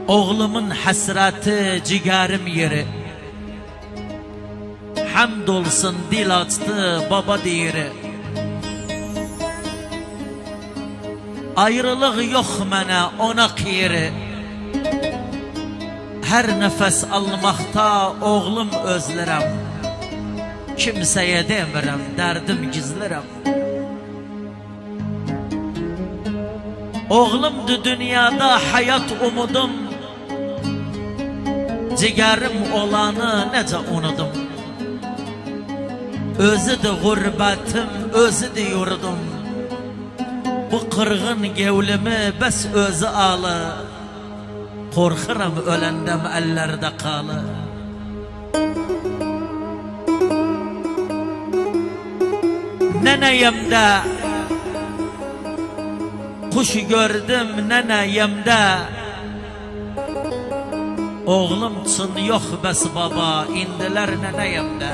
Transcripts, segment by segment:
Oğlumun hasreti ciğerim yeri. Hamdolsun dil açtı baba diyeri. Ayrılık yok mənə ona qiyri. Her nefes almakta oğlum özlerem. Kimseye demirəm, derdim gizlerem. Oğlumdu dünyada hayat umudum. Ciğerim olanı nece unudum. Özüdü gurbetim, özüdü yurdum. Bu kırgın gevlimi bes özü alı. Korkuram ölendem ellerde kalı. Neneyemde kuş gördüm, neneyemde oğlum çın yok bes baba, indiler neneyemde.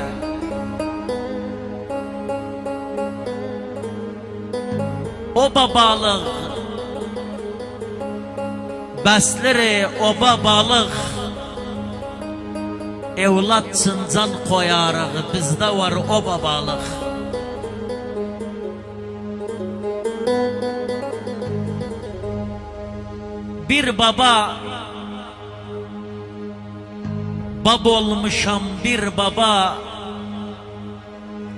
O babalık besleri, o babalık evlat çın can koyarıq, bizde var o babalık. Bir baba olmuşam, bir baba.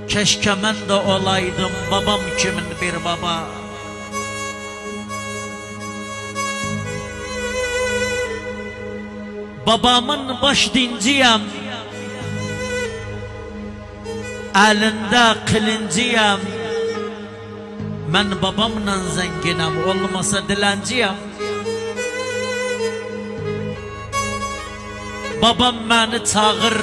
Keşke ben de olaydım babam kimin bir baba. Babamın baş dinciyem, elinde kılıncıyem. Ben babamla zenginem, olmasa dilenciyem. Babam beni çağır,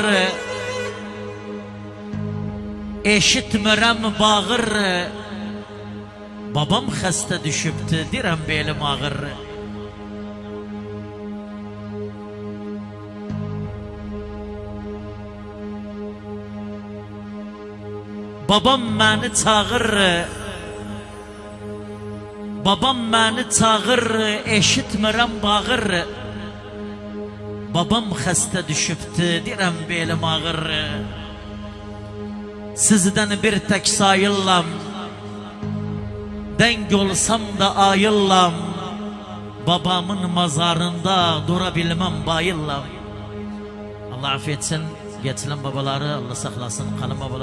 eşitmirəm bağır. Babam xəstə düşübdü, dirəm belim ağır. Babam beni çağır, babam beni çağır, eşitmirəm bağır. Babam xəstə düşübdü, dirəm belim ağır. Sizden bir tek sayıllam, denk olsam da ayıllam. Babamın mazarında durabilmem bayıllam. Allah affetsin, geçilen babaları Allah saklasın, kanım babaları.